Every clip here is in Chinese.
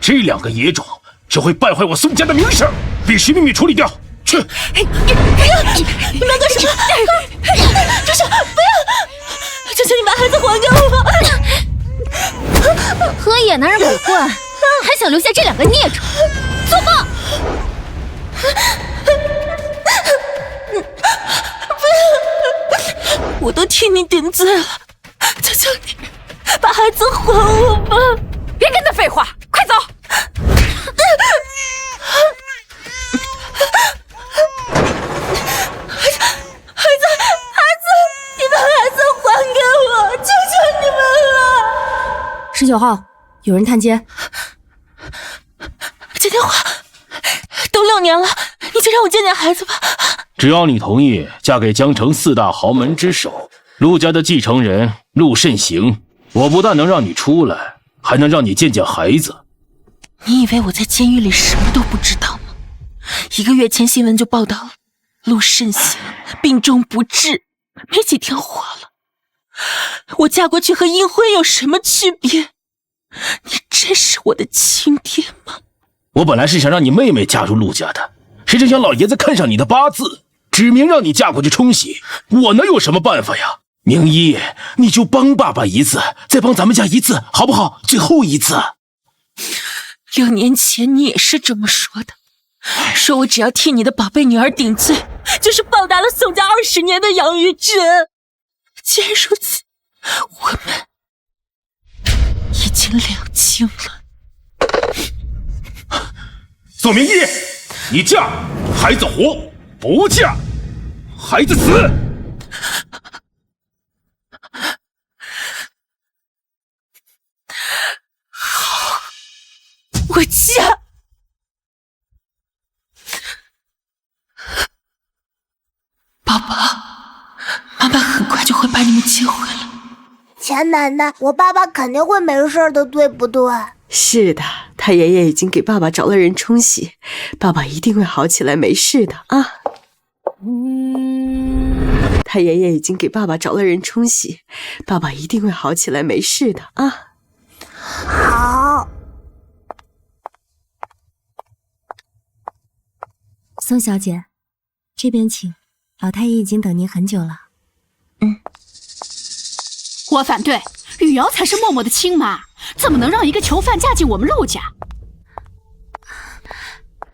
这2个野种只会败坏我宋家的名声，必须秘密处理掉。去！你们要干什么？住手！不要！求求你把孩子还给我！和野男人鬼混，还想留下这2个孽种，作报！不要！我都替你顶罪了，求求你把孩子还我吧！别跟他废话，快走！孩子，你把孩子还给我，求求你们了！19号，有人探监。接电话，都6年了，你就让我见见孩子吧。只要你同意嫁给江城4大豪门之首陆家的继承人陆慎行，我不但能让你出来，还能让你见见孩子。你以为我在监狱里什么都不知道吗？1个月前新闻就报道了，陆慎行病重不治，没几天活了。我嫁过去和阴婚有什么区别？你真是我的亲爹吗？我本来是想让你妹妹嫁入陆家的，谁成想老爷子看上你的八字，指明让你嫁过去冲喜，我能有什么办法呀？明一，你就帮爸爸一次，再帮咱们家一次，好不好？最后一次。6年前你也是这么说的，说我只要替你的宝贝女儿顶罪，就是报答了宋家20年的养育之恩。既然如此，我们已经两清了。宋明一，你嫁，孩子活；不嫁，孩子死。好，我嫁。宝宝，妈妈很快就会把你们接回来。钱奶奶，我爸爸肯定会没事的，对不对？是的，他爷爷已经给爸爸找了人冲洗，爸爸一定会好起来，没事的啊。他爷爷已经给爸爸找了人冲洗，爸爸一定会好起来，没事的啊。好。宋小姐，这边请，老太医已经等您很久了。我反对，雨瑶才是默默的亲妈，怎么能让一个囚犯嫁进我们陆家？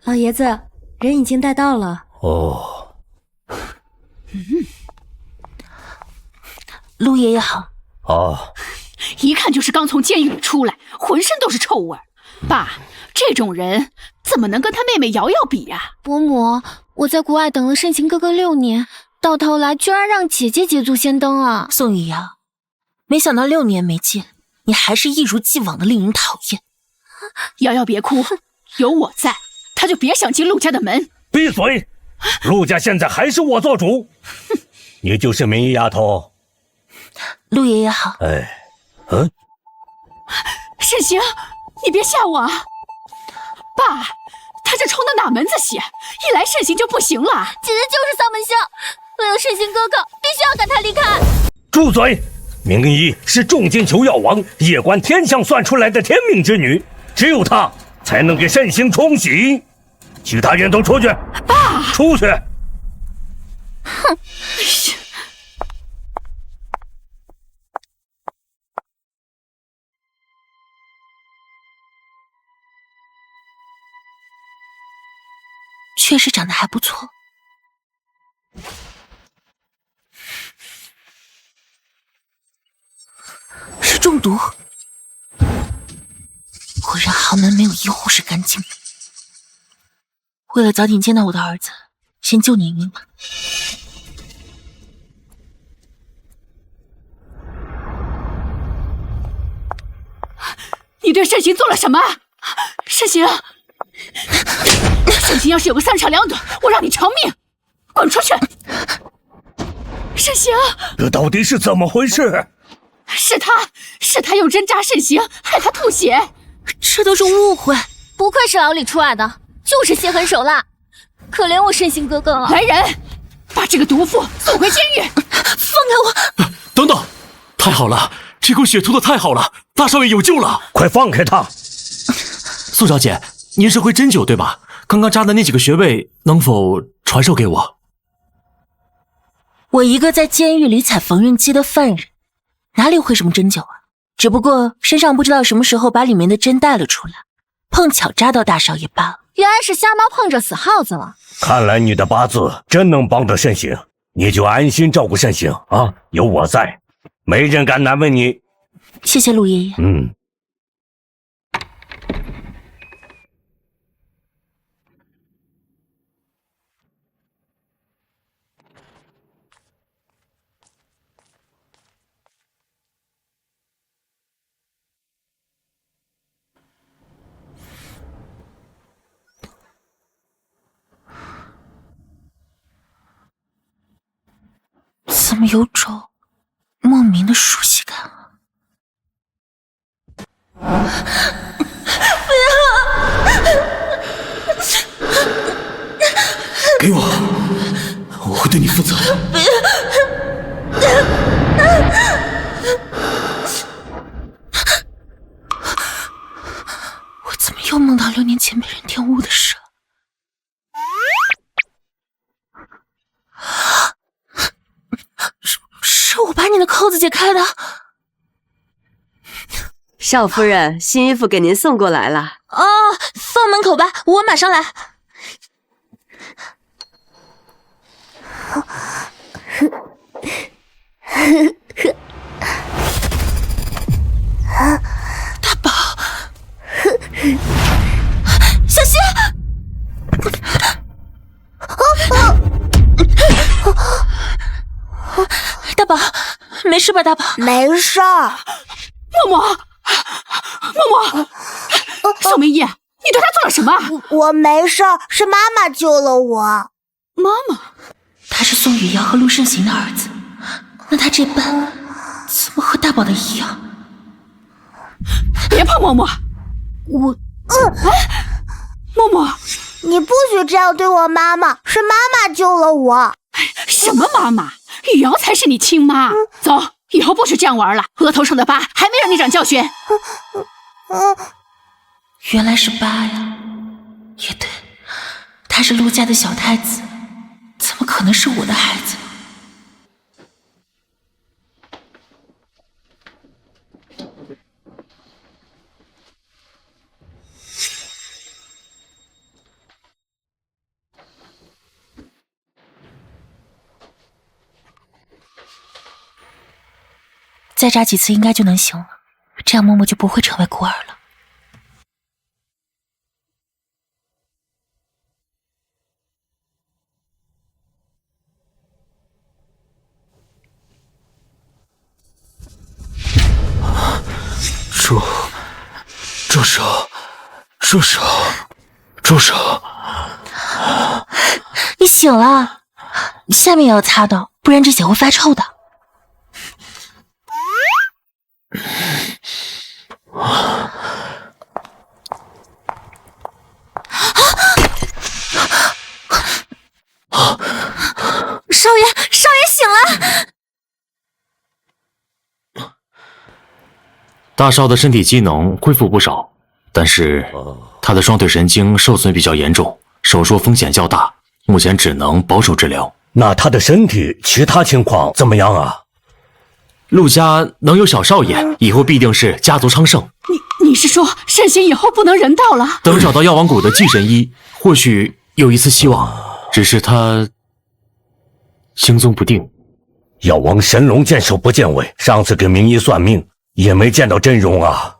老爷子，人已经带到了。哦，陆爷爷好。哦，一看就是刚从监狱里出来，浑身都是臭味。爸，这种人怎么能跟他妹妹瑶瑶比呀？伯母，我在国外等了慎行哥哥6年，到头来居然让姐姐捷足先登啊！宋雨瑶，没想到6年没见，你还是一如既往的令人讨厌。瑶瑶别哭，有我在，他就别想进陆家的门。闭嘴！陆家现在还是我做主。你就是明一丫头。陆爷爷好。慎行，你别吓我啊！爸，他这冲的哪门子血？一来慎行就不行了。姐姐就是丧门星，为了慎行哥哥，必须要赶他离开。住嘴！明一是重金求药王夜观天象算出来的天命之女，只有她才能给慎行冲喜。其他人都出去！爸，出去！哼！确实长得还不错。是中毒。果然豪门没有一户是干净的。为了早点见到我的儿子，先救你一命吧。你对慎行做了什么？慎行，慎行要是有个3长2短，我让你偿命！滚出去！慎行，这到底是怎么回事？是他用针扎慎行，害他吐血。这都是误会。不愧是牢里出来的，就是心狠手辣，可怜我慎行哥哥了。来人，把这个毒妇送回监狱！放开我！等等，太好了，这口血吐的太好了，大少爷有救了！快放开他！苏小姐，您是会针灸对吧？刚刚扎的那几个穴位，能否传授给我？我一个在监狱里踩缝纫机的犯人，哪里会什么针灸啊？只不过身上不知道什么时候把里面的针带了出来，碰巧扎到大少爷罢了。原来是瞎猫碰着死耗子了。看来你的八字真能帮着慎行，你就安心照顾慎行啊，有我在，没人敢难为你。谢谢陆爷爷。怎么有种莫名的熟悉感啊？给我，我会对你负责的。我怎么又梦到6年前被人玷污的事了？是我把你的扣子解开的。少夫人，新衣服给您送过来了。哦，放门口吧，我马上来。大宝，小心！大宝，没事吧？大宝，没事儿。默默，宋明义，你对他做了什么？我没事儿，是妈妈救了我。妈妈，他是宋雨瑶和陆慎行的儿子，那他这般怎么和大宝的一样？别碰默默，我，默默，你不许这样对我妈妈，是妈妈救了我。什么妈妈？雨瑶才是你亲妈。走，以后不许这样玩了。额头上的疤还没让你长教训。原来是疤呀，也对，他是陆家的小太子，怎么可能是我的孩子？再扎几次应该就能行了，这样默默就不会成为孤儿了。住手！你醒了，下面也要擦的，不然这血会发臭的。少爷醒了！大少的身体机能恢复不少，但是他的双腿神经受损比较严重，手术风险较大，目前只能保守治疗。那他的身体其他情况怎么样啊？陆家能有小少爷，以后必定是家族昌盛。你是说慎行以后不能人道了？等找到药王谷的祭神医，或许有一丝希望，只是他行踪不定。药王神龙见首不见尾，上次给名医算命也没见到真容啊！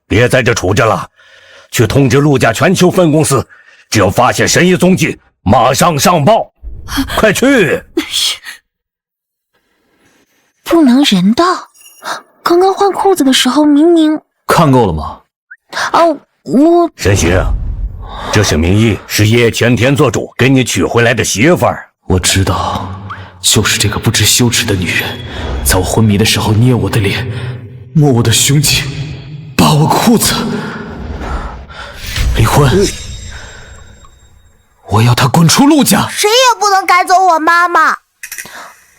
别在这杵着了，去通知陆家全球分公司，只要发现神医踪迹，马上上报。快去！不能人道？刚刚换裤子的时候明明……看够了吗？哦，我……沈行，这是名医，是叶前天做主给你娶回来的媳妇儿。我知道，就是这个不知羞耻的女人，在我昏迷的时候捏我的脸，摸我的胸前，扒我裤子。离婚！我要她滚出陆家！谁也不能赶走我妈妈。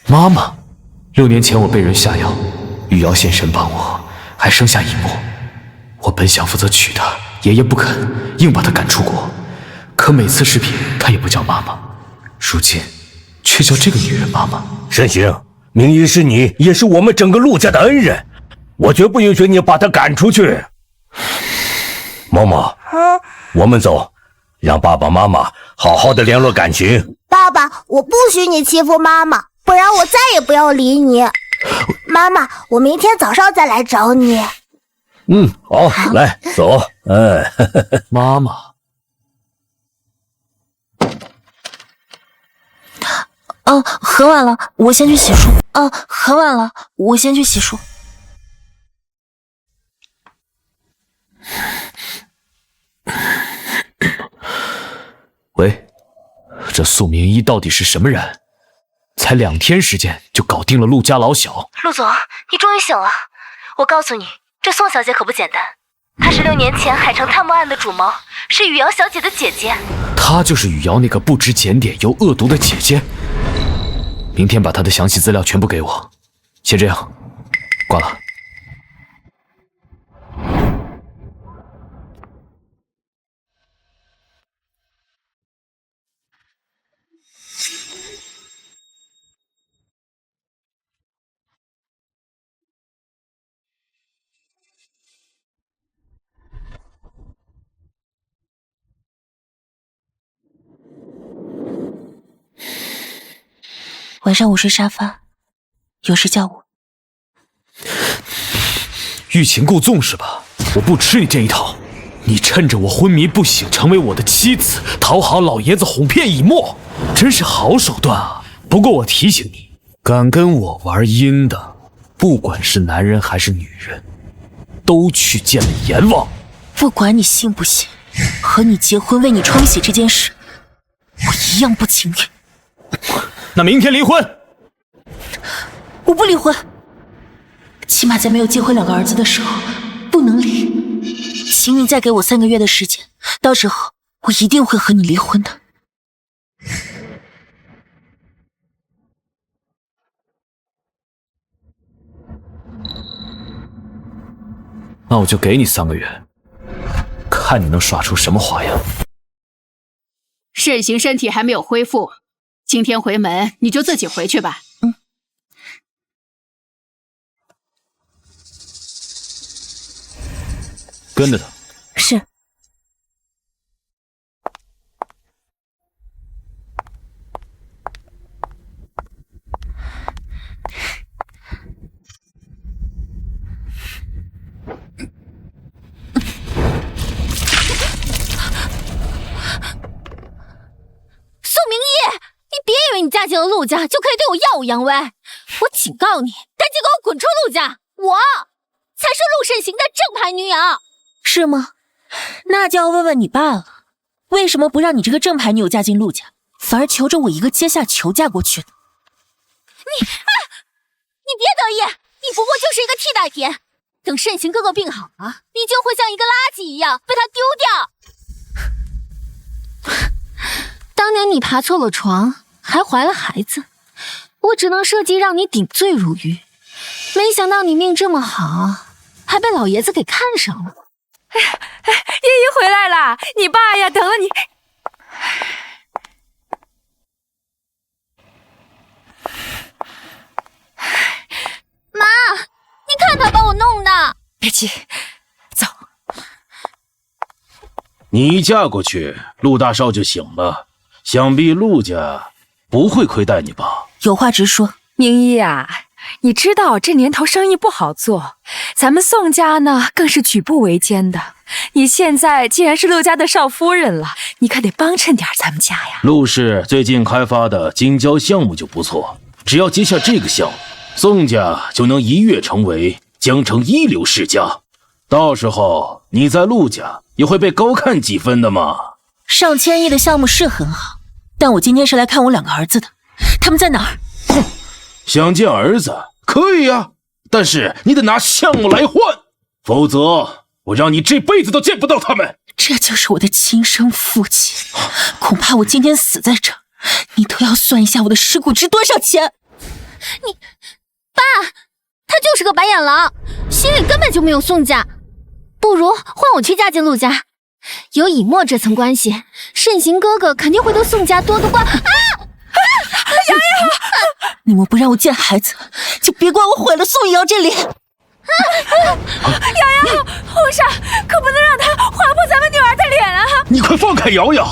妈妈，6年前我被人下药，玉瑶现身帮我，还生下一幕。我本想负责娶她，爷爷不肯，硬把她赶出国。可每次视频，她也不叫妈妈，如今却叫这个女人妈妈。沈行，明一是你，也是我们整个陆家的恩人，我绝不允许你把她赶出去。嬷嬷，我们走，让爸爸妈妈好好的联络感情。爸爸，我不许你欺负妈妈，不然我再也不要理你。妈妈，我明天早上再来找你。好，来走。妈妈。哦，很晚了，我先去洗漱。哦，很晚了，我先去洗漱。喂，这宿明一到底是什么人？才2天时间就搞定了陆家老小。陆总，你终于醒了。我告诉你，这宋小姐可不简单，她是6年前海城探墓案的主谋，是雨瑶小姐的姐姐。她就是雨瑶那个不知检点又恶毒的姐姐。明天把她的详细资料全部给我。先这样，挂了。晚上我睡沙发，有事叫我。欲擒故纵是吧？我不吃你这一套。你趁着我昏迷不醒，成为我的妻子，讨好老爷子，哄骗以沫，真是好手段啊！不过我提醒你，敢跟我玩阴的，不管是男人还是女人，都去见了阎王。不管你信不信，和你结婚为你冲洗这件事，我一样不情愿。那明天离婚。我不离婚，起码在没有结婚2个儿子的时候不能离。请你再给我3个月的时间，到时候我一定会和你离婚的。那我就给你3个月，看你能耍出什么花样。慎行身体还没有恢复，今天回门你就自己回去吧。跟着他。是。宋明义，你别以为你嫁进了陆家就可以对我耀武扬威！我警告你，赶紧给我滚出陆家！我才是陆慎行的正牌女友。是吗？那就要问问你爸了，为什么不让你这个正牌女友嫁进陆家，反而求着我一个阶下囚嫁过去呢？你别得意，你不过就是一个替代品。等慎行哥哥病好了，你就会像一个垃圾一样被他丢掉。当年你爬错了床，还怀了孩子，我只能设计让你顶罪入狱。没想到你命这么好，还被老爷子给看上了。爷爷回来啦！你爸呀，等了你。妈，你看他把我弄的。别急，走。你一嫁过去，陆大少就醒了，想必陆家不会亏待你吧？有话直说。明一啊，你知道这年头生意不好做，咱们宋家呢更是举步维艰的。你现在既然是陆家的少夫人了，你可得帮衬点咱们家呀。陆氏最近开发的金郊项目就不错，只要接下这个项目，宋家就能一跃成为江城一流世家。到时候你在陆家也会被高看几分的嘛。上千亿的项目是很好，但我今天是来看我2个儿子的，他们在哪儿？哼，想见儿子可以呀，但是你得拿项目来换，否则我让你这辈子都见不到他们。这就是我的亲生父亲，恐怕我今天死在这儿，你都要算一下我的尸骨值多少钱。你爸，他就是个白眼狼，心里根本就没有宋家。不如换我去嫁进陆家，有以沫这层关系，慎行哥哥肯定会对宋家多个关。啊！瑶瑶，你们不让我见孩子，就别怪我毁了宋瑶这脸。瑶瑶，皇上可不能让他划破咱们女儿的脸啊！你快放开瑶瑶！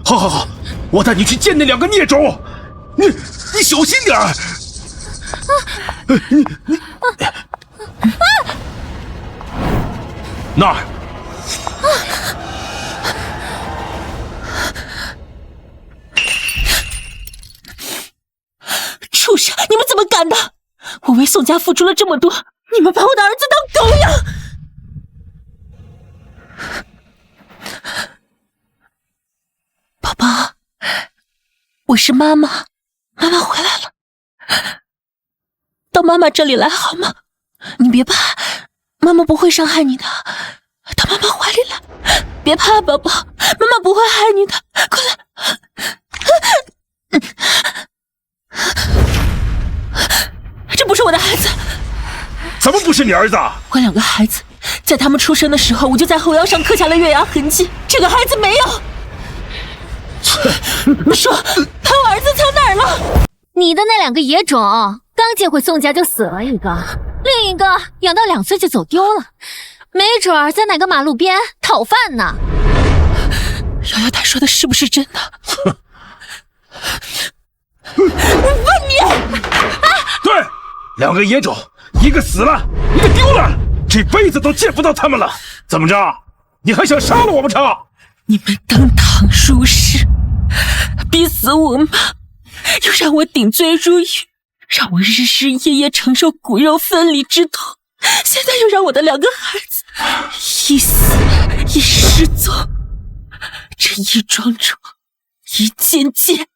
好，我带你去见那2个孽种。你小心点儿。那儿。畜生！你们怎么敢的？我为宋家付出了这么多，你们把我的儿子当狗养！宝宝，我是妈妈，妈妈回来了，到妈妈这里来好吗？你别怕，妈妈不会伤害你的，到妈妈怀里来，别怕，宝宝，妈妈不会害你的，快来！这不是我的孩子。怎么不是你儿子？我2个孩子，在他们出生的时候，我就在后腰上刻下了月牙痕迹。这个孩子没有。说，把我儿子藏哪儿了？你的那2个野种，刚接回宋家就死了一个，另一个养到2岁就走丢了，没准儿在哪个马路边讨饭呢。瑶瑶她说的是不是真的？我问你！对，2个野种，一个死了，一个丢了，这辈子都见不到他们了。怎么着？你还想杀了我不成？你们登堂入室，逼死我妈，又让我顶罪入狱，让我日日夜夜承受骨肉分离之痛，现在又让我的2个孩子一死一失踪，这一桩桩，一件件，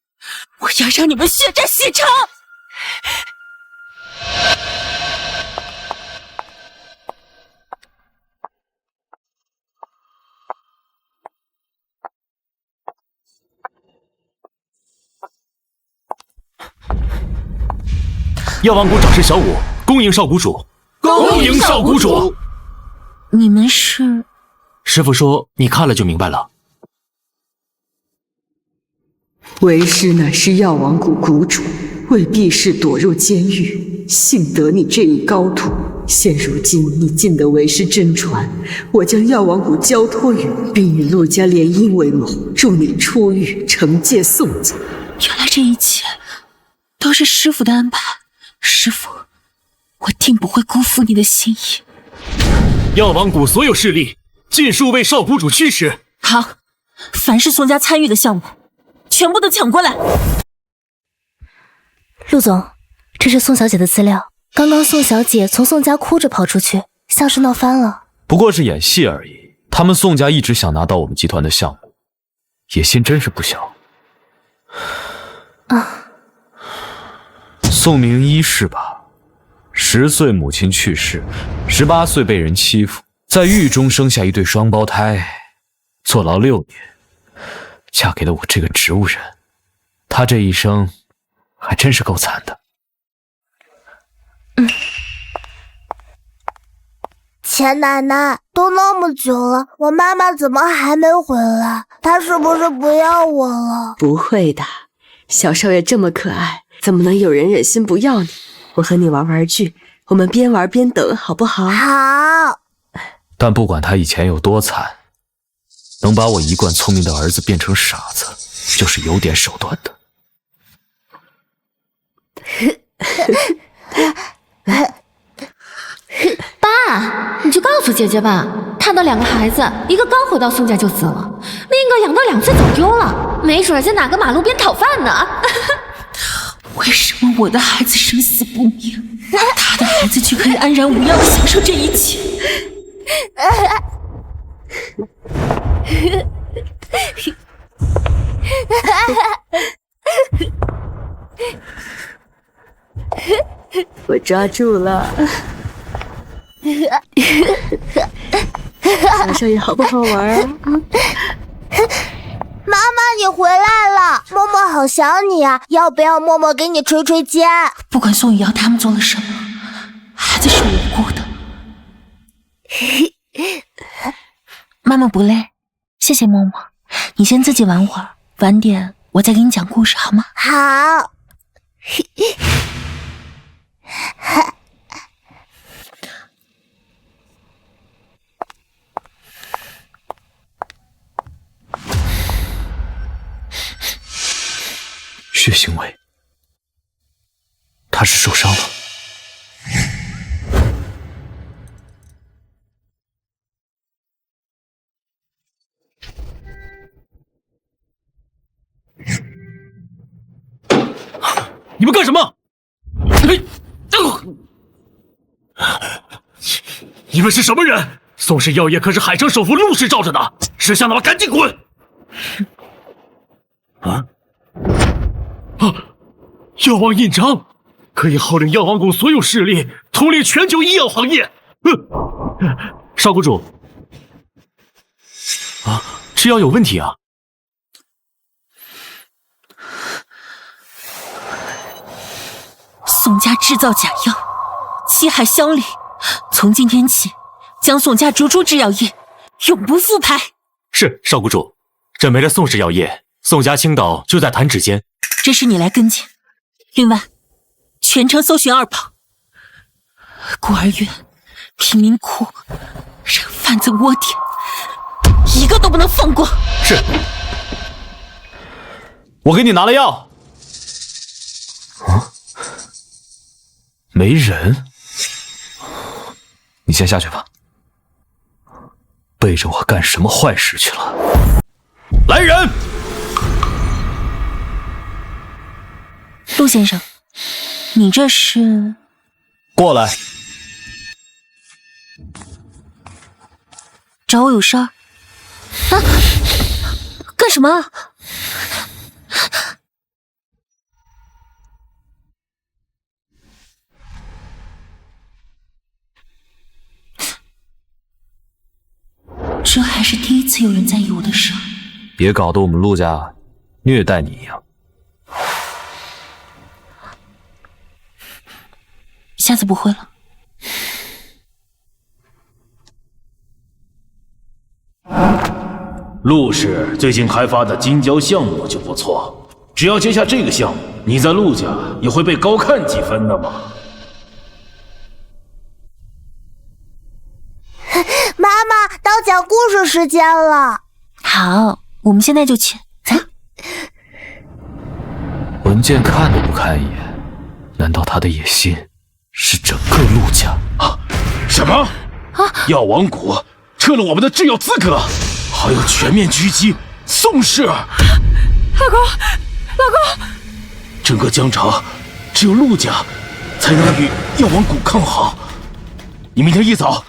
我要让你们血债血偿！药王谷掌事小五，恭迎少谷主。恭迎少谷主。你们是？师傅说你看了就明白了。为师乃是药王谷谷主，为避世躲入监狱，幸得你这一高徒。现如今你进得为师真传，我将药王谷交托于你，并与陆家联姻为盟，助你出狱，惩戒宋家。原来这一切都是师傅的安排。师傅，我定不会辜负你的心意。药王谷所有势力尽数为少谷主驱使。好，凡是宋家参与的项目，全部都抢过来。陆总，这是宋小姐的资料。刚刚宋小姐从宋家哭着跑出去，像是闹翻了。不过是演戏而已。他们宋家一直想拿到我们集团的项目，野心真是不小。宋明一是吧？10岁母亲去世，18岁被人欺负，在狱中生下一对双胞胎，坐牢6年，嫁给了我这个植物人。她这一生还真是够惨的。钱奶奶，都那么久了，我妈妈怎么还没回来？她是不是不要我了？不会的，小少爷这么可爱，怎么能有人忍心不要你？我和你玩玩具，我们边玩边等，好不好？好。但不管他以前有多惨，能把我一贯聪明的儿子变成傻子，就是有点手段的。爸，你就告诉姐姐吧，她的2个孩子，一个刚回到宋家就死了，另一个养到2岁走丢了，没准在哪个马路边讨饭呢。为什么我的孩子生死不明，他的孩子却可以安然无恙地享受这一切？我抓住了。小少爷好不好玩啊？妈妈，你回来了，默默好想你啊！要不要默默给你捶捶肩？不管宋雨瑶他们做了什么，孩子是无辜的。妈妈不累。谢谢默默，你先自己玩会儿，晚点我再给你讲故事好吗？好。血腥味，他是受伤了。你们干什么？你们是什么人？宋氏药业可是海城首富陆氏罩着呢，识相的话赶紧滚！药王印章可以号令药王谷所有势力，统领全球医药行业。少谷主，吃药有问题啊！宋家制造假药，欺害乡里，从今天起将宋家逐出制药业，永不复牌。是少谷主，这没了宋氏药业，宋家倾倒就在弹指间。这是你来跟进。另外，全城搜寻二宝，孤儿院、贫民窟、人贩子窝点，一个都不能放过。是。我给你拿了药。没人，你先下去吧。背着我干什么坏事去了？来人！陆先生，你这是？过来。找我有事儿？啊？干什么？这还是第一次有人在意我的事儿。别搞得我们陆家虐待你一样。下次不会了。陆氏最近开发的金胶项目就不错，只要接下这个项目，你在陆家也会被高看几分的嘛。妈妈，到讲故事时间了。好，我们现在就去。走。文件看都不看一眼，难道他的野心是整个陆家？什么？药王谷撤了我们的制药资格，还要全面狙击宋氏。老公，整个江城只有陆家才能与药王谷抗衡。你明天一早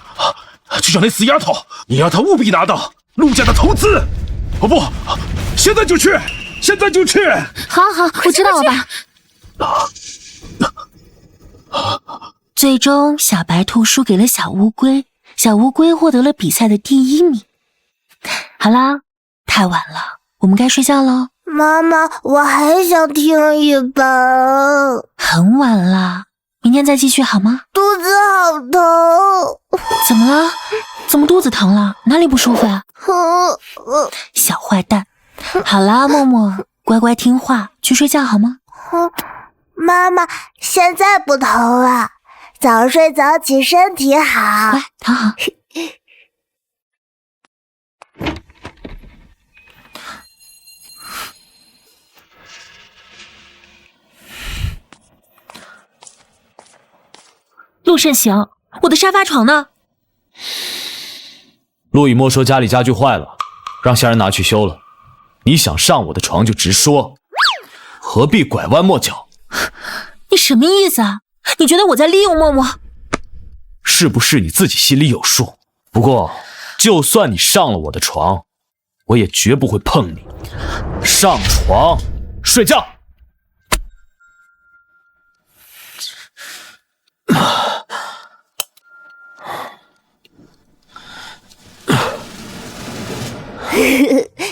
去找那死丫头，你让她务必拿到陆家的投资。哦不，现在就去，现在就去。好，我知道了，爸。最终，小白兔输给了小乌龟，小乌龟获得了比赛的第1名。好啦，太晚了，我们该睡觉喽。妈妈，我还想听一本。很晚了，明天再继续好吗？肚子好疼。怎么了？怎么肚子疼了？哪里不舒服呀？小坏蛋。好啦，默默，乖乖听话，去睡觉好吗？妈妈，现在不疼了，早睡早起身体好。乖，躺好。陆慎行，我的沙发床呢？陆以沫说家里家具坏了，让下人拿去修了。你想上我的床就直说，何必拐弯抹角？你什么意思啊？你觉得我在利用默默？是不是你自己心里有数？不过，就算你上了我的床，我也绝不会碰你。上床睡觉。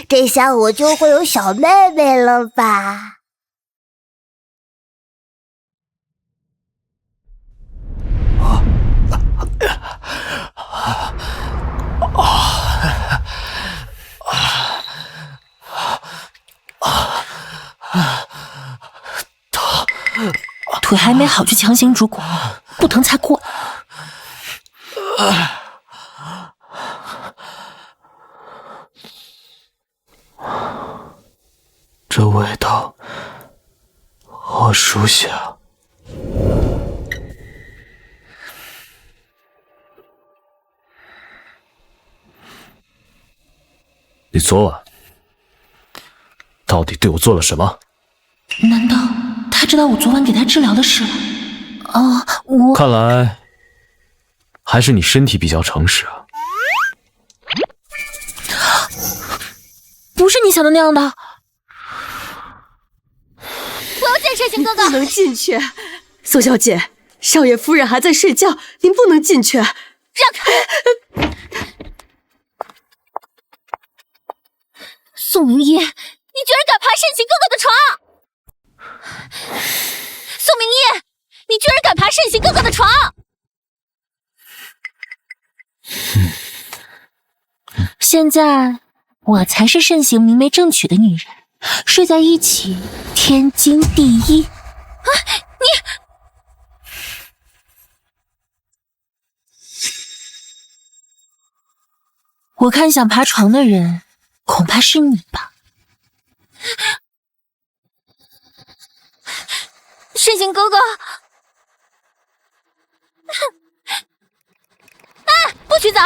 这下我就会有小妹妹了吧？腿还没好就强行拄拐，不疼才怪。这味道好熟悉啊！你昨晚到底对我做了什么？难道他知道我昨晚给他治疗的事了？哦，我看来还是你身体比较诚实啊。不是你想的那样的。我要见圣贤哥哥。不能进去，宋小姐，少爷夫人还在睡觉，您不能进去。让开！宋明一，你居然敢爬圣贤哥哥的床！宋明一，你居然敢爬圣贤哥哥的床！现在我才是慎行明媒正娶的女人，睡在一起天经地义。啊，你！我看想爬床的人恐怕是你吧。圣贤哥哥！啊，不许走！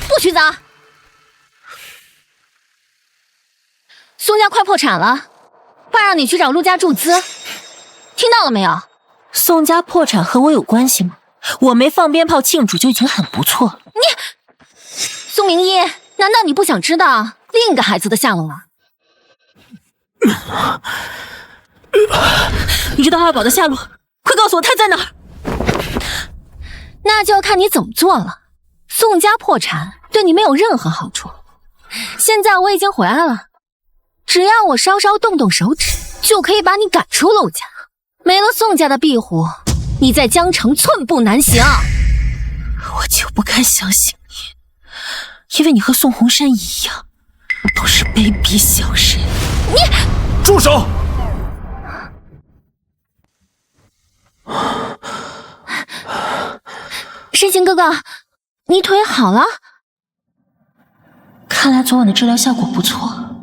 不许走！宋家快破产了，爸让你去找陆家注资，听到了没有？宋家破产和我有关系吗？我没放鞭炮庆祝就已经很不错了。宋明一，难道你不想知道另一个孩子的下落吗？你知道二宝的下落，快告诉我他在哪儿。那就要看你怎么做了。宋家破产对你没有任何好处，现在我已经回来了，只要我稍稍动动手指，就可以把你赶出陆家。没了宋家的庇护，你在江城寸步难行。我就不敢相信你，因为你和宋红珊一样，都是卑鄙小人。你住手！申行哥哥，你腿好了？看来昨晚的治疗效果不错。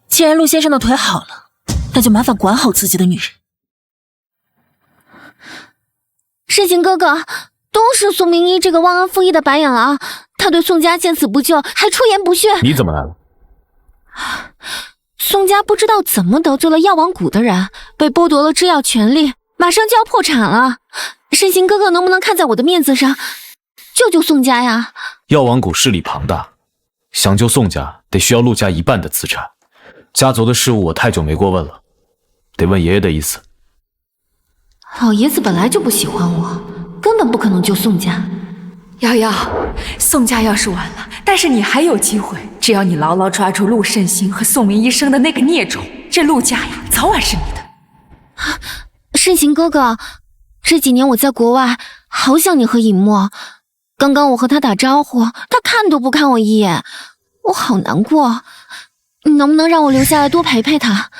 既然陆先生的腿好了，那就麻烦管好自己的女人。申行哥哥，都是宋明一这个忘恩负义的白眼狼，他对宋家见死不救，还出言不逊。你怎么来了？宋家不知道怎么得罪了药王谷的人，被剥夺了制药权利，马上就要破产了。申行哥哥能不能看在我的面子上，救救宋家呀？药王谷势力庞大，想救宋家得需要陆家一半的资产，家族的事务我太久没过问了，得问爷爷的意思。老爷子本来就不喜欢我，根本不可能救宋家。瑶瑶，宋家要是完了，但是你还有机会，只要你牢牢抓住陆慎行和宋明医生的那个孽种，这陆家呀，早晚是你的。慎行哥哥，这几年我在国外，好想你和尹墨。刚刚我和他打招呼，他看都不看我一眼，我好难过。你能不能让我留下来多陪陪他，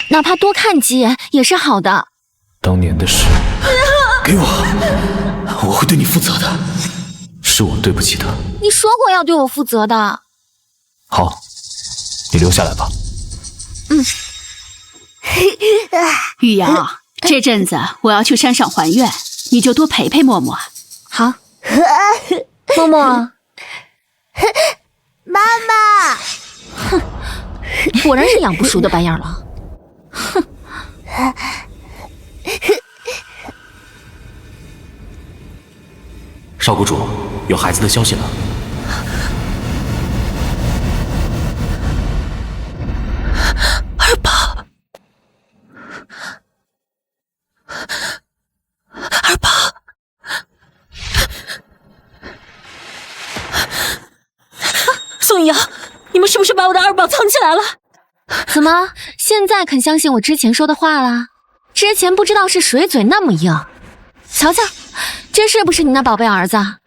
哪怕多看几眼也是好的。当年的事，给我，我会对你负责的。是我对不起他。你说过要对我负责的。好，你留下来吧。雨瑶，这阵子我要去山上还愿，你就多陪陪默默。好，默默。妈妈，哼，果然是养不熟的白眼狼。哼。少谷主，有孩子的消息了。二宝，二宝，宋阳，你们是不是把我的二宝藏起来了？怎么，现在肯相信我之前说的话了？之前不知道是谁嘴那么硬，瞧瞧，这是不是你那宝贝儿子？二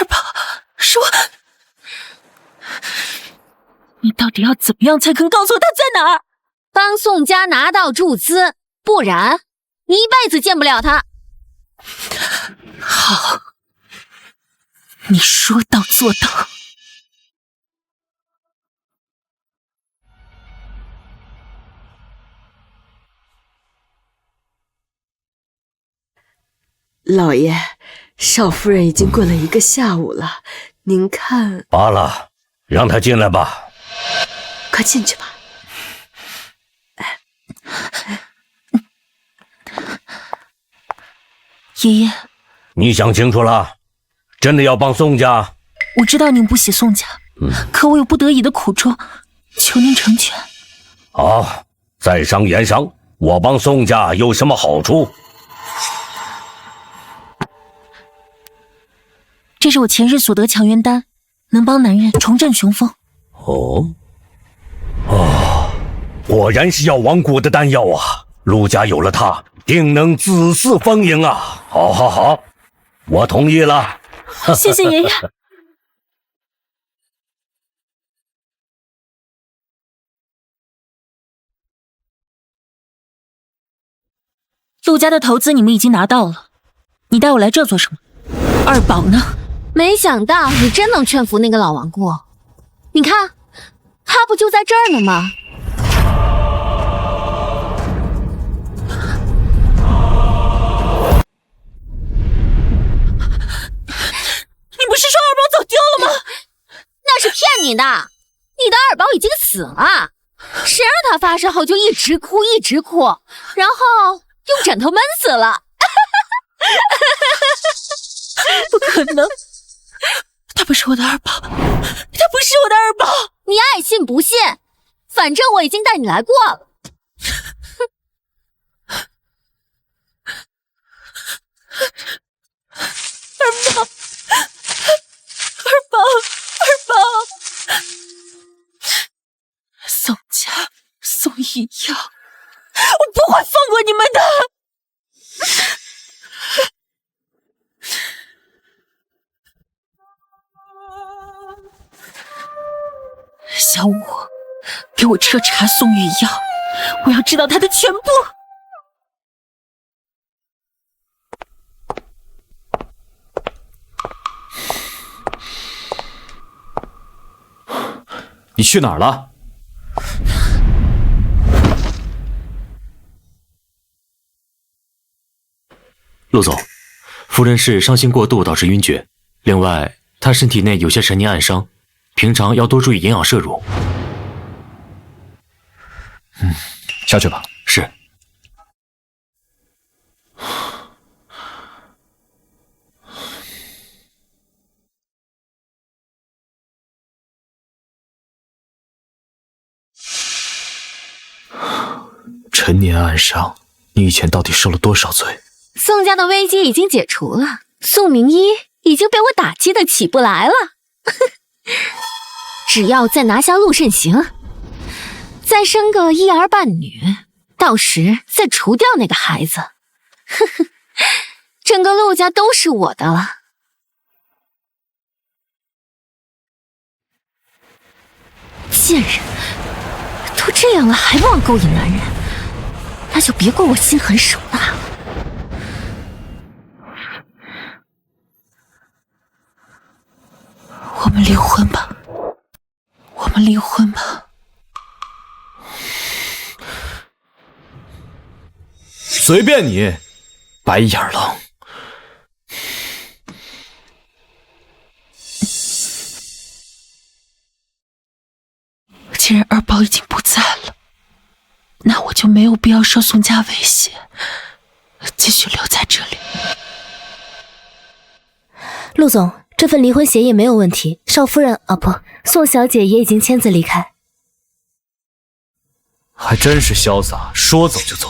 宝，是我。你到底要怎么样才肯告诉我他在哪儿？帮宋家拿到注资，不然你一辈子见不了他。好，你说到做到。老爷，少夫人已经跪了1个下午了，您看……罢了，让她进来吧。快进去吧。爷爷，你想清楚了，真的要帮宋家？我知道您不喜宋家，可我有不得已的苦衷，求您成全。好，在商言商，我帮宋家有什么好处？这是我前世所得强元丹，能帮男人重振雄风。果然是药王谷的丹药啊！陆家有了它，定能子嗣丰盈啊！好，我同意了。谢谢爷爷。陆家的投资你们已经拿到了，你带我来这做什么？二宝呢？没想到你真能劝服那个老顽固，你看，他不就在这儿呢吗？你不是说二宝早丢了吗？那是骗你的，你的二宝已经死了，谁让他发烧后就一直哭，然后用枕头闷死了。不可能，他不是我的二宝，他不是我的二宝。你爱信不信，反正我已经带你来过了。二宝，宋家，宋一瑶，我不会放过你们的。小五，给我彻查宋玉瑶，我要知道他的全部。你去哪儿了？陆总，夫人是伤心过度导致晕厥，另外她身体内有些神经暗伤，平常要多注意营养摄入。下去吧。是。陈年暗伤，你以前到底受了多少罪？宋家的危机已经解除了，宋明一已经被我打击的起不来了。只要再拿下陆慎行，再生个一儿半女，到时再除掉那个孩子，整个陆家都是我的了。贱人，都这样了还不忘勾引男人，那就别怪我心狠手辣了。我们离婚吧，我们离婚吧。随便你，白眼狼。既然二宝已经不在了，那我就没有必要受宋家威胁，继续留在这里。陆总，这份离婚协议没有问题，少夫人宋小姐也已经签字离开。还真是潇洒，说走就走。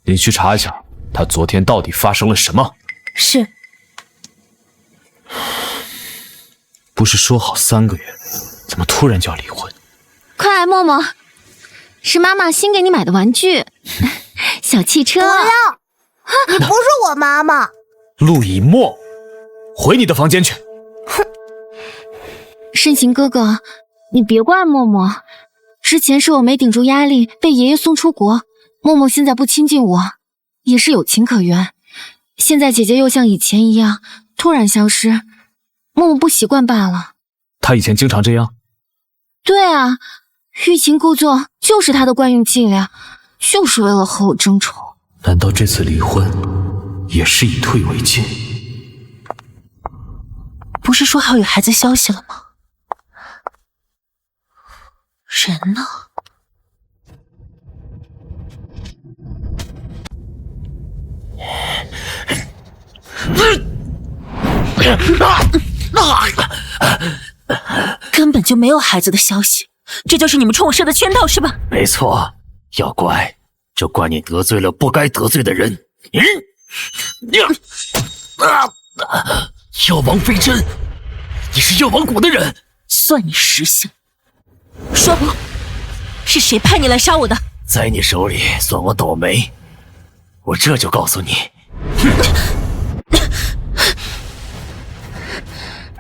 你去查一下，他昨天到底发生了什么？是。不是说好3个月，怎么突然就要离婚？快来默默，是妈妈新给你买的玩具，小汽车。不要，你不是我妈妈。陆以沫，回你的房间去。慎行哥哥，你别怪默默，之前是我没顶住压力，被爷爷送出国。默默现在不亲近我，也是有情可原。现在姐姐又像以前一样突然消失，默默不习惯罢了。他以前经常这样？对啊，欲擒故纵就是他的惯用伎俩，就是为了和我争宠。难道这次离婚也是以退为进？不是说好有孩子消息了吗？人呢？根本就没有孩子的消息，这就是你们冲我设的圈套是吧？没错，要怪就怪你得罪了不该得罪的人。药王飞针，你是药王谷的人，算你识相。说，是谁派你来杀我的？在你手里算我倒霉，我这就告诉你。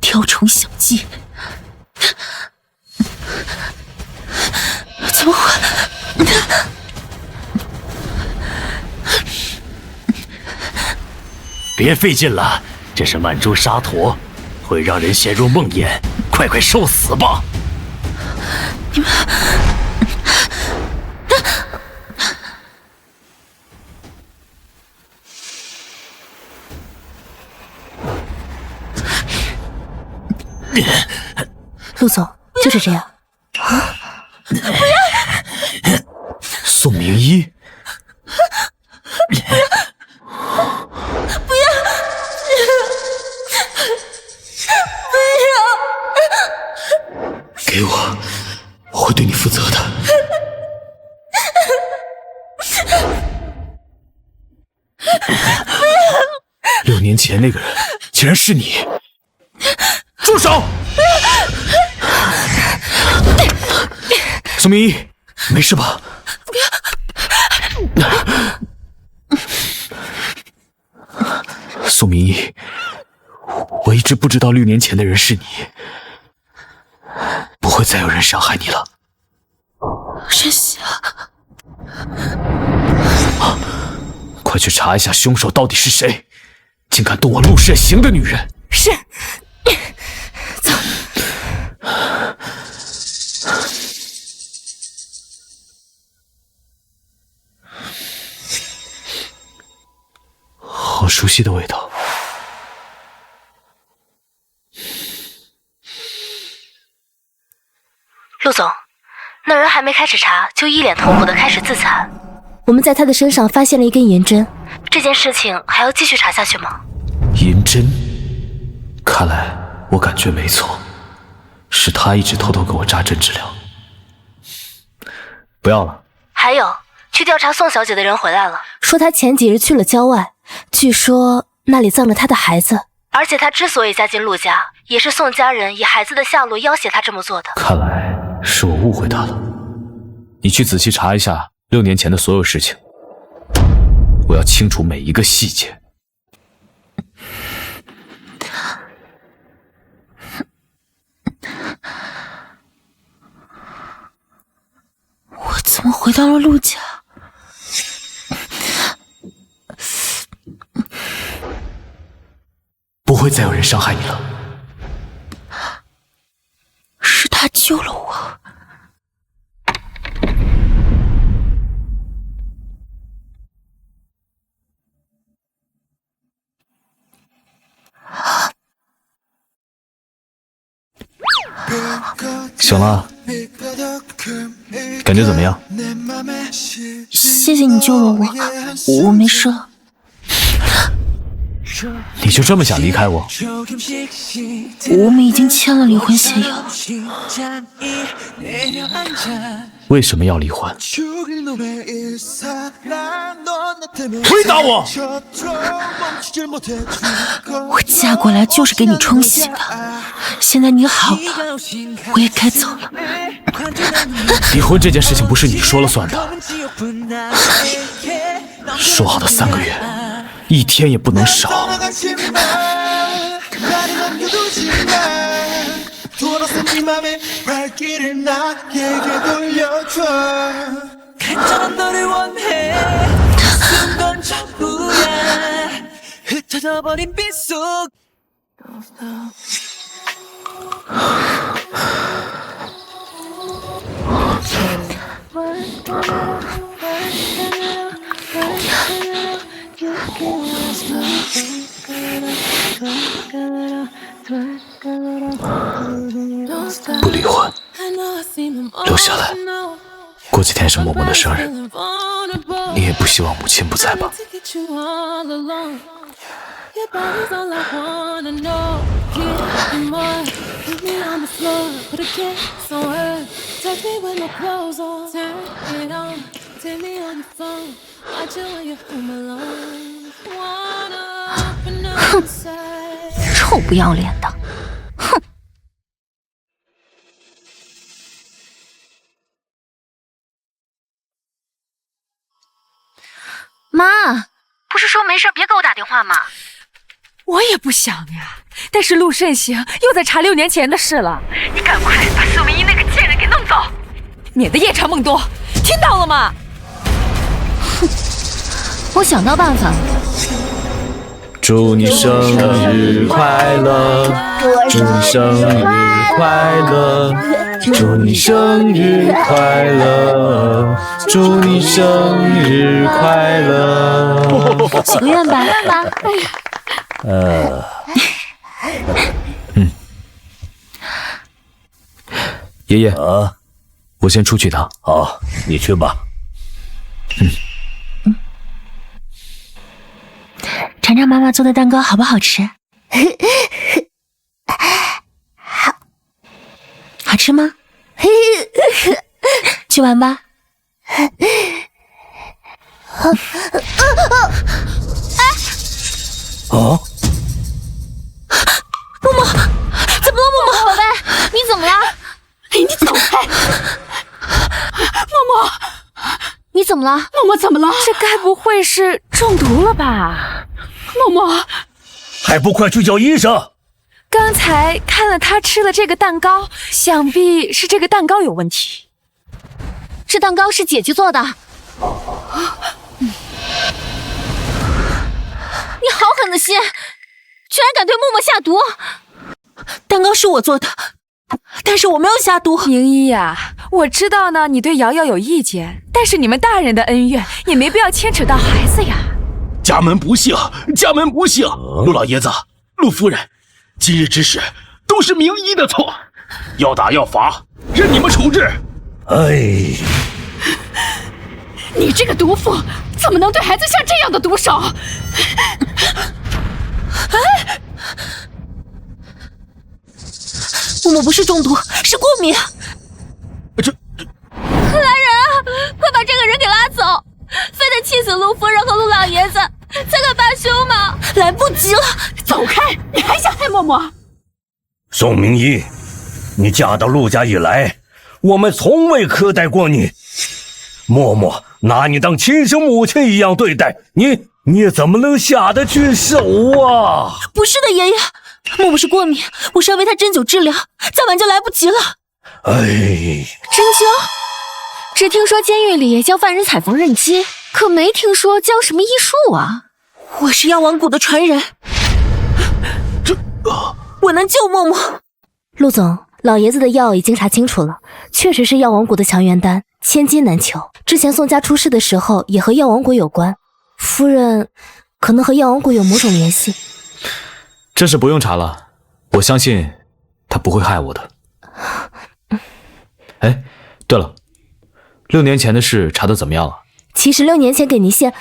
雕虫小技，怎么会？别费劲了，这是曼珠沙陀，会让人陷入梦魇，快快受死吧！你们，陆总就是这样。不要！宋明一。给我，我会对你负责的。6年前那个人竟然是你！住手！宋明一，没事吧？宋明一，我一直不知道6年前的人是你。不会再有人伤害你了。沈霞，快去查一下凶手到底是谁！竟敢动我陆慎行的女人！是。走。好熟悉的味道。陆总，那人还没开始查，就一脸痛苦的开始自残。我们在他的身上发现了一根银针，这件事情还要继续查下去吗？银针，看来我感觉没错，是他一直偷偷给我扎针治疗。不要了。还有，去调查宋小姐的人回来了，说她前几日去了郊外，据说那里葬了她的孩子。而且她之所以嫁进陆家，也是宋家人以孩子的下落要挟她这么做的。看来是我误会他了。你去仔细查一下6年前的所有事情，我要清楚每一个细节。我怎么回到了陆家？不会再有人伤害你了。是他救了我。醒了，感觉怎么样？谢谢你救了我，我没事了。你就这么想离开我？我们已经签了离婚协议了。为什么要离婚？回答我！我嫁过来就是给你冲喜的，现在你好了，我也该走了。离婚这件事情不是你说了算的，说好的3个月。1天也不能少。 길을 나에게 돌려줘 간절한 너를 원해 순간 전부야 흩어져버린 빗속不离婚，留下来。过几天是默默的生日，你也不希望母亲不在吧？哼，臭不要脸的！哼！妈，不是说没事别给我打电话吗？我也不想呀，但是陆慎行又在查6年前的事了。你赶快把宋明一那个贱人给弄走，免得夜长梦多。听到了吗？哼，我想到办法了。祝你生日快乐，祝你生日快乐，祝你生日快乐，祝你生日快乐。许个愿吧，爷爷啊，我先出去一趟。好，你去吧。尝尝妈妈做的蛋糕好不好吃？好吃吗？去玩吧。哦，默默，怎么了，默默？宝贝，你怎么了？你走开！默默，你怎么了？默默怎么了？这该不会是中毒了吧？默默，还不快去叫医生！刚才看了他吃了这个蛋糕，想必是这个蛋糕有问题。这蛋糕是姐姐做的。你好狠的心，居然敢对默默下毒！蛋糕是我做的，但是我没有下毒。明一呀，我知道呢，你对瑶瑶有意见，但是你们大人的恩怨也没必要牵扯到孩子呀。家门不幸，家门不幸！陆老爷子，陆夫人，今日之事都是明一的错，要打要罚，任你们处置。哎，你这个毒妇怎么能对孩子下这样的毒手？默默不是中毒，是过敏。来人啊！快把这个人给拉走！非得气死陆夫人和陆老爷子才敢罢休吗？来不及了，走开！你还想害默默？宋明一，你嫁到陆家以来，我们从未苛待过你。默默拿你当亲生母亲一样对待你怎么能下得去手啊？不是的，爷爷，默默是过敏，我是要为他针灸治疗，再晚就来不及了。哎，针灸？只听说监狱里教犯人踩缝纫机，可没听说教什么医术啊。我是药王谷的传人，我能救默默。陆总，老爷子的药已经查清楚了，确实是药王谷的强元丹，千金难求。之前宋家出事的时候也和药王谷有关，夫人可能和药王谷有某种联系。这事不用查了，我相信他不会害我的。哎，对了，6年前的事查得怎么样了？其实6年前给您献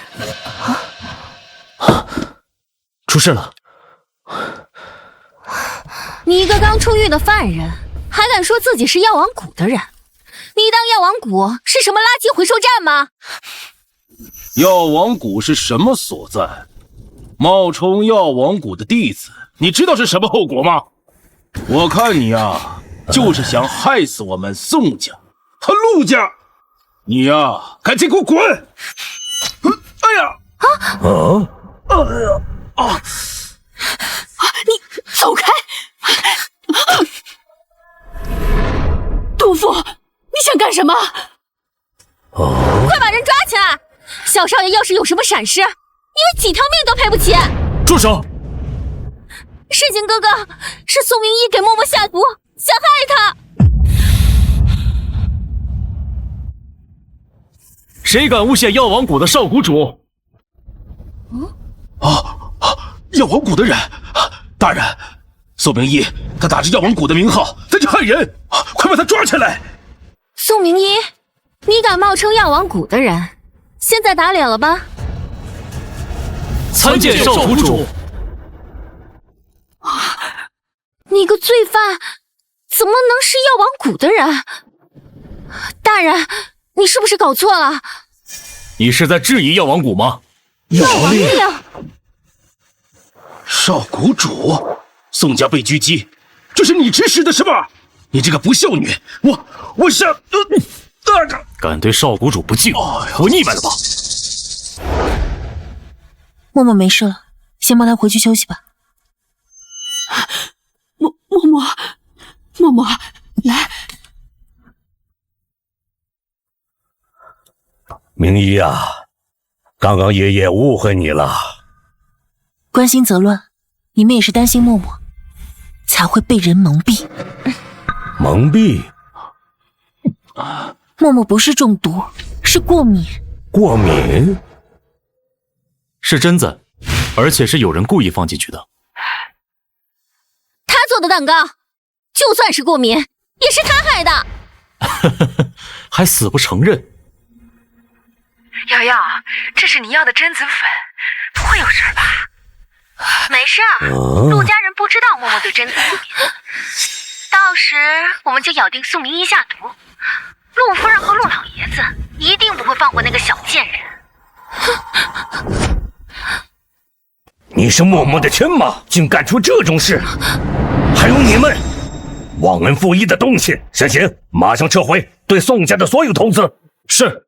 出事了。你一个刚出狱的犯人，还敢说自己是药王谷的人？你当药王谷是什么垃圾回收站吗？药王谷是什么所在？冒充药王谷的弟子，你知道是什么后果吗？我看你啊，就是想害死我们宋家和陆家。你呀，赶紧给我滚！哎呀！你走开！杜干什么？快把人抓起来！小少爷要是有什么闪失，你们几条命都赔不起。住手！世情哥哥，是宋明一给默默下毒，想害他。谁敢诬陷药王谷的少谷主？药王谷的人，大人，宋明一他打着药王谷的名号在这害人，快把他抓起来！宋明一，你敢冒称药王谷的人，现在打脸了吧？参见少谷主。你个罪犯，怎么能是药王谷的人？大人，你是不是搞错了？你是在质疑药王谷吗？药王令！少谷主，宋家被狙击，这是你指使的是吧？你这个不孝女，我是敢对少谷主不敬，我腻歪了吧？默默没事了，先帮他回去休息吧。默默，来。明一啊，刚刚爷爷误会你了。关心则乱，你们也是担心默默，才会被人蒙蔽。蒙蔽？默默不是中毒，是过敏。过敏？是榛子，而且是有人故意放进去的。他做的蛋糕，就算是过敏，也是他害的。还死不承认。瑶瑶，这是你要的榛子粉，不会有事吧？没事，陆家人不知道默默对榛子过敏，到时我们就咬定宋明一下毒，陆夫人和陆老爷子一定不会放过那个小贱人。你是默默的亲妈，竟干出这种事！还有你们，忘恩负义的东西！沈行，马上撤回对宋家的所有投资。是。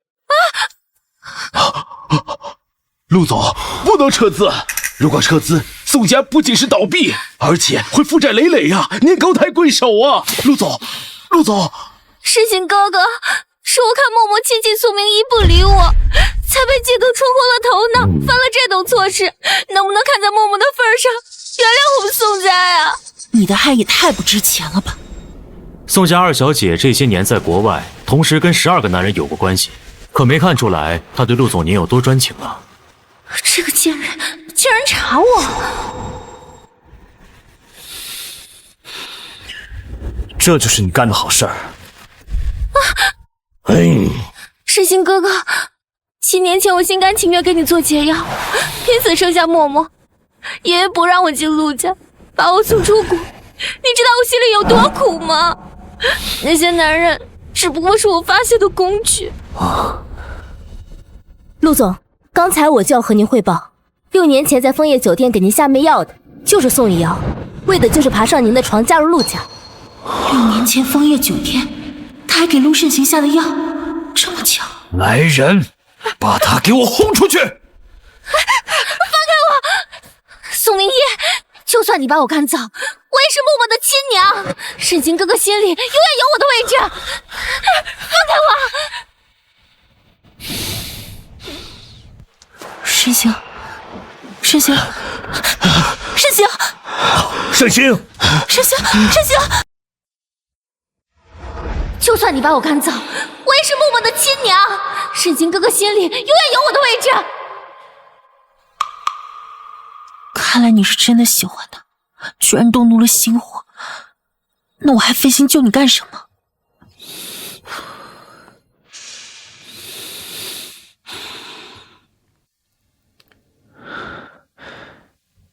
陆总，不能撤资！如果撤资，宋家不仅是倒闭，而且会负债累累呀，年高抬贵手啊！陆总，世情哥哥，是我看默默亲近宋明一不理我，才被嫉妒冲昏了头脑，犯了这种错事。能不能看在默默的份上，原谅我们宋家呀？你的害也太不值钱了吧！宋家二小姐这些年在国外，同时跟12个男人有过关系，可没看出来她对陆总您有多专情啊！这个贱人竟然查我！这就是你干的好事儿。世情哥哥，7年前我心甘情愿给你做解药，拼死生下默默。爷爷不让我进陆家，把我送出国，你知道我心里有多苦吗？那些男人只不过是我发泄的工具。陆总，刚才我就要和您汇报，6年前在枫叶酒店给您下媚药的就是宋玉瑶，为的就是爬上您的床，加入陆家。6年前枫叶酒店，他还给陆慎行下的药，这么巧。来人，把他给我轰出去！放开我！宋明一，就算你把我赶走，我也是默默的亲娘。沈清哥哥心里永远有我的位置。放开我！沈行，沈行，就算你把我赶走，我也是默默的亲娘。沈清哥哥心里永远有我的位置。看来你是真的喜欢他，居然动怒了心火，那我还费心救你干什么？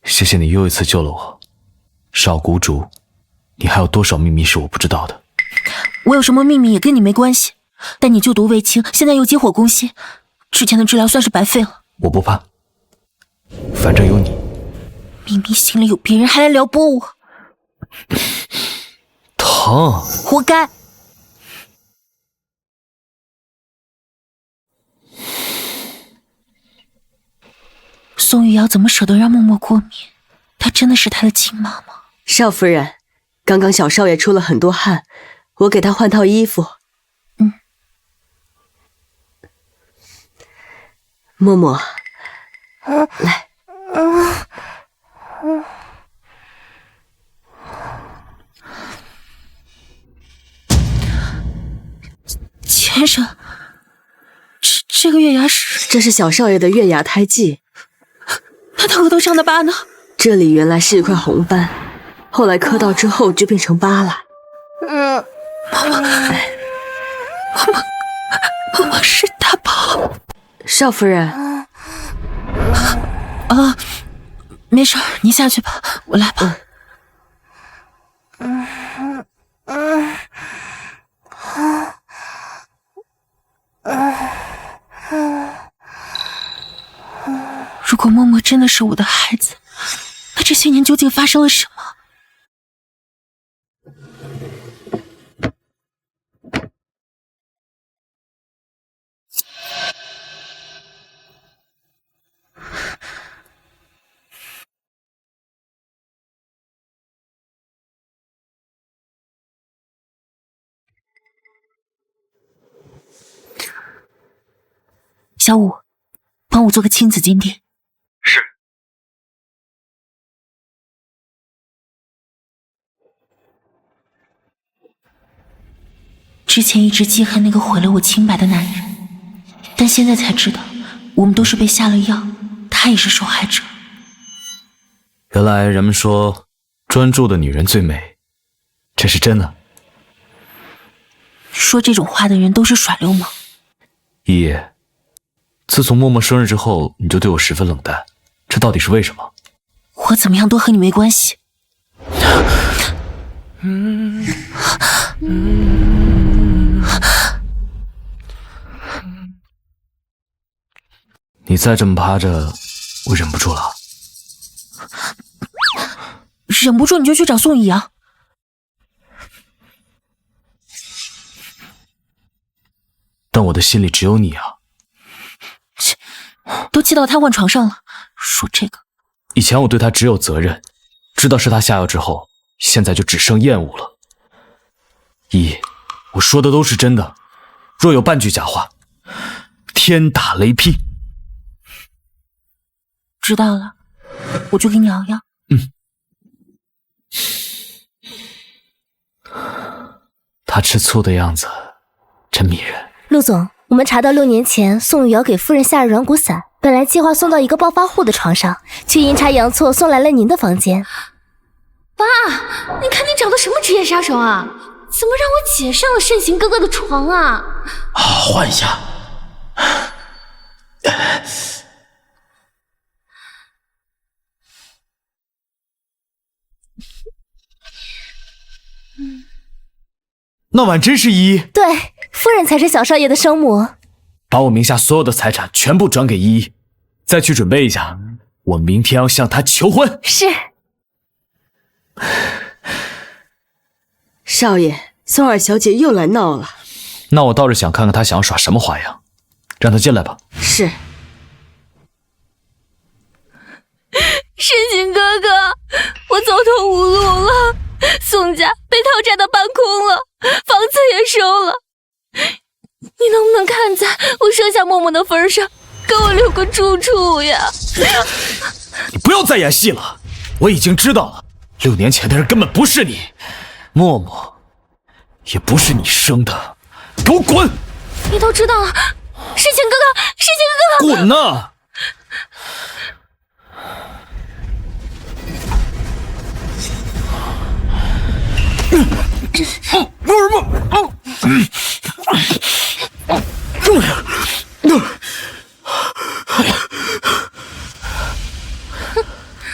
谢谢你又一次救了我，少谷主，你还有多少秘密是我不知道的？我有什么秘密也跟你没关系，但你救毒未清，现在又急火攻心，之前的治疗算是白费了。我不怕，反正有你。明明心里有别人，还来撩拨我，疼，活该。宋玉瑶怎么舍得让默默过敏？她真的是他的亲妈吗？少夫人，刚刚小少爷出了很多汗，我给他换套衣服。嬷嬷，来。先生，这个月牙是？这是小少爷的月牙胎记。那他额头上的疤呢？这里原来是一块红斑，后来磕到之后就变成疤了。嬷嬷是大宝。少夫人。啊，没事，你下去吧，我来吧。如果默默真的是我的孩子，那这些年究竟发生了什么？小五，帮我做个亲子鉴定。是。之前一直记恨那个毁了我清白的男人，但现在才知道，我们都是被下了药，他也是受害者。原来人们说，专注的女人最美，这是真的。说这种话的人都是耍流氓。依依，自从默默生日之后，你就对我十分冷淡，这到底是为什么？我怎么样都和你没关系。你再这么趴着，我忍不住了。忍不住你就去找宋以阳。但我的心里只有你啊。都气到他换床上了，说这个。以前我对他只有责任，知道是他下药之后，现在就只剩厌恶了。依依，我说的都是真的，若有半句假话，天打雷劈。知道了，我就给你熬药。他吃醋的样子真迷人。陆总，我们查到6年前宋雨瑶给夫人下了软骨散，本来计划送到一个暴发户的床上，却阴差阳错送来了您的房间。爸，你看你找的什么职业杀手啊？怎么让我姐上了慎行哥哥的床啊？换一下。那晚真是依依？对，夫人才是小少爷的生母。把我名下所有的财产全部转给依依，再去准备一下，我明天要向她求婚。是。少爷，宋二小姐又来闹了。那我倒是想看看她想要耍什么花样，让她进来吧。是。慎行哥哥，我走投无路了，宋家被讨债的搬空了，房子也收了，你能不能看在我生下默默的份上，给我留个住处呀？你不要再演戏了，我已经知道了，6年前的人根本不是你，默默也不是你生的，给我滚！你都知道了，慎行哥哥，慎行哥哥，滚呐！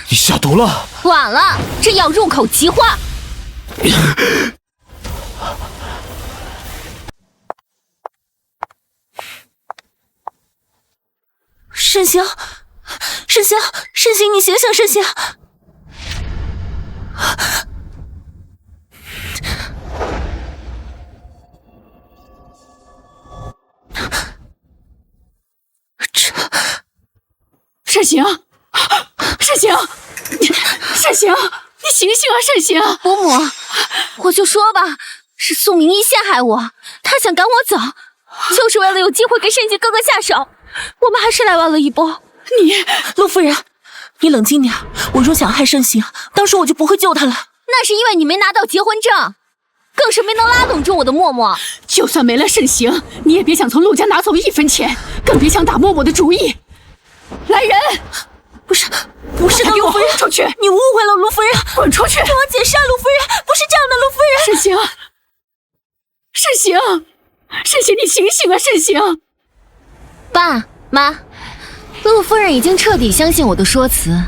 你下毒了？晚了，这药入口即化。慎行，慎行，慎行，你醒醒，慎行！慎行，慎行，慎行，你醒醒啊，慎行！伯母，我就说吧，是宋明一陷害我，他想赶我走，就是为了有机会给慎行哥哥下手。我们还是来晚了一步。陆夫人，你冷静点。我若想害盛行，当时我就不会救他了。那是因为你没拿到结婚证，更是没能拉拢住我的默默。就算没了盛行，你也别想从陆家拿走1分钱，更别想打默默的主意。来人！不是的，陆夫人，出去！你误会了，陆夫人，滚出去！听我解释啊，陆夫人，不是这样的，陆夫人。盛行，你醒醒啊，盛行！爸妈，陆夫人已经彻底相信我的说辞，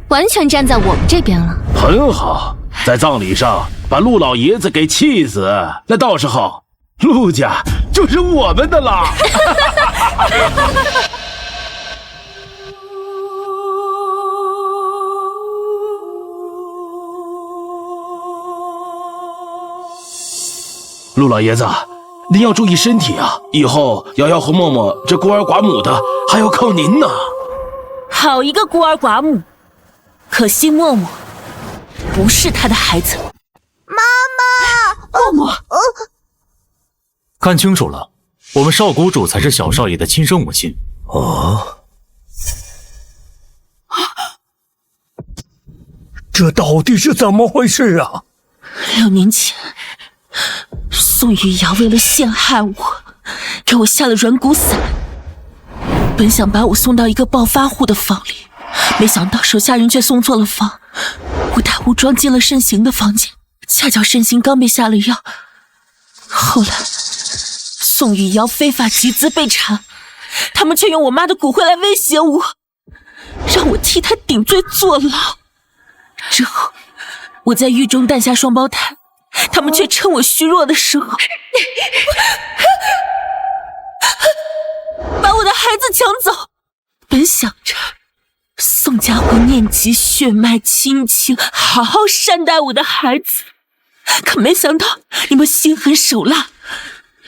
完全站在我们这边了。很好，在葬礼上把陆老爷子给气死，那到时候陆家就是我们的了。陆老爷子，您要注意身体啊！以后瑶瑶和默默这孤儿寡母的，还要靠您呢。好一个孤儿寡母，可惜默默不是他的孩子。默默，看清楚了，我们少谷主才是小少爷的亲生母亲。这到底是怎么回事啊？6年前，宋玉瑶为了陷害我，给我下了软骨散，本想把我送到一个暴发户的房里，没想到手下人却送错了房，误打误撞进了盛行的房间，恰巧盛行刚被下了药。后来宋玉瑶非法集资被查，他们却用我妈的骨灰来威胁我，让我替她顶罪坐牢。之后我在狱中诞下双胞胎，他们却趁我虚弱的时候把我的孩子抢走。本想着宋家会念及血脉亲情，好好善待我的孩子，可没想到你们心狠手辣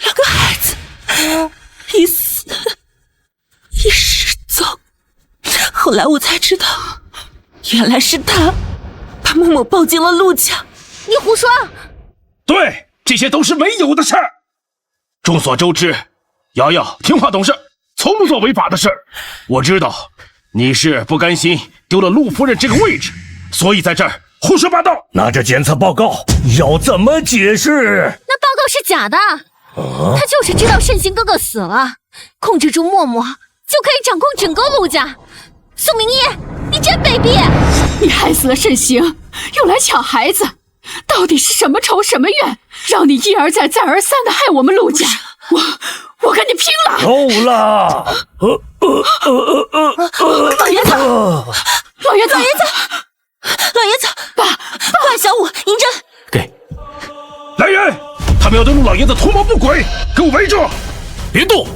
，2个孩子一死一失踪。后来我才知道，原来是他把默默抱进了陆家。你胡说！对，这些都是没有的事儿。众所周知，瑶瑶听话懂事，从不做违法的事儿。我知道你是不甘心丢了陆夫人这个位置，所以在这儿胡说八道。那这检测报告要怎么解释？那报告是假的，他就是知道盛行哥哥死了，控制住默默就可以掌控整个陆家。宋明义，你真卑鄙！你害死了盛行，又来抢孩子，到底是什么仇什么怨，让你一而再再而三的害我们陆家？我跟你拼了！够了！老爷子，爸，快小五银针给。来人，他们要对陆老爷子图谋不轨，给我围住！别动！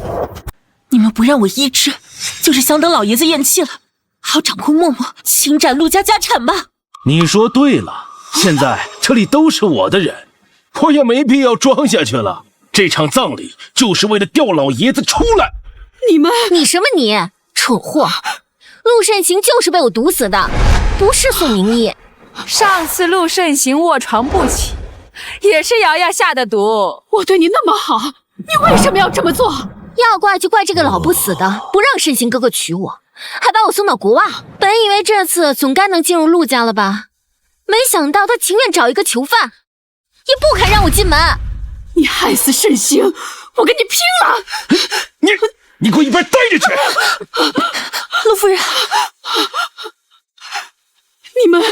你们不让我医治，就是想等老爷子咽气了，好掌控默默，侵占陆家家产吧。你说对了，现在这里都是我的人，我也没必要装下去了。这场葬礼就是为了吊老爷子出来。你什么你？蠢货！陆慎行就是被我毒死的，不是宋明义。上次陆慎行卧床不起，也是瑶瑶下的毒。我对你那么好，你为什么要这么做？要怪就怪这个老不死的，不让慎行哥哥娶我，还把我送到国外。本以为这次总该能进入陆家了吧，没想到他情愿找一个囚犯，也不肯让我进门。你害死慎行，我跟你拼了！你给我一边待着去！陆夫人，你们，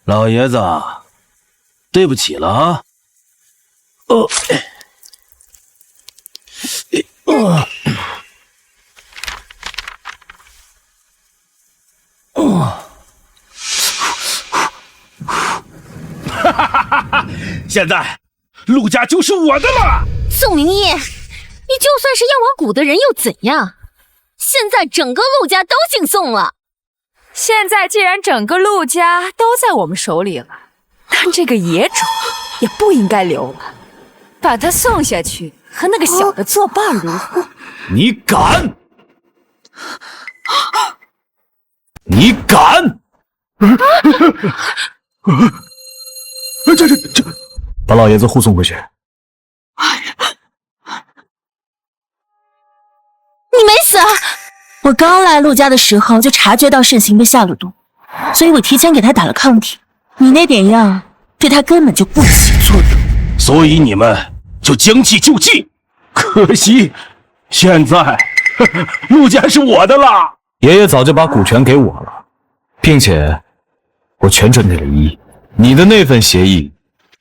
老爷子，对不起了啊。现在陆家就是我的了。宋明义，你就算是药王谷的人又怎样？现在整个陆家都姓宋了。现在既然整个陆家都在我们手里了，那这个野种也不应该留了，把他送下去和那个小的作伴如何？你敢！你敢！这，把老爷子护送回去。思啊？我刚来陆家的时候就察觉到盛行被下了毒，所以我提前给他打了抗体。你那点药对他根本就不起作用，所以你们就将计就计。可惜，现在陆家是我的了。爷爷早就把股权给我了，并且我全准备了1亿，你的那份协议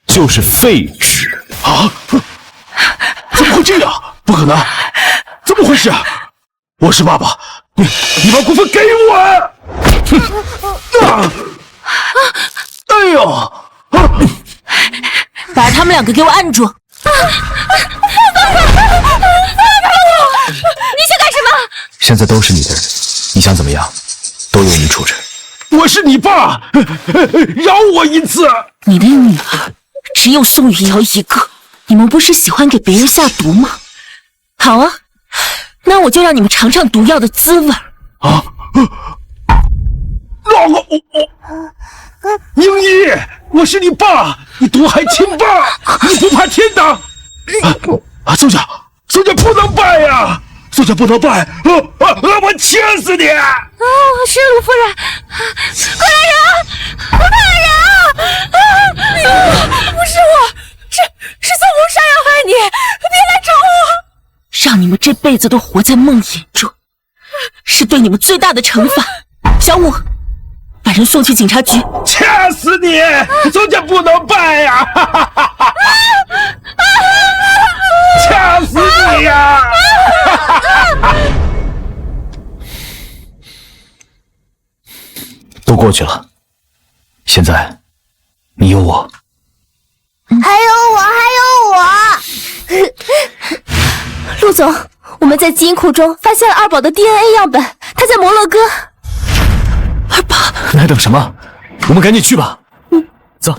就是废纸啊！怎么会这样？不可能！怎么回事？我是爸爸，你把股份给我！哎呦！把他们两个给我按住！你想干什么？现在都是你的人，你想怎么样，都由你处置。我是你爸，饶我一次！你的女儿只有宋雨瑶一个，你们不是喜欢给别人下毒吗？好啊，那我就让你们尝尝毒药的滋味啊！宁一，我是你爸，你毒害亲爸，你不怕天打？宋家不能败呀！宋家不能败！我切死你！是陆夫人，快来人！快来人！不是我，是宋红山要害你，别来找我！让你们这辈子都活在梦魇中，是对你们最大的惩罚。小五，把人送去警察局。切死你！宋家不能败呀！掐死你呀！都过去了，现在你有我，还有我。陆总，我们在基因库中发现了二宝的 DNA 样本，他在摩洛哥。二宝，那还等什么？我们赶紧去吧。走。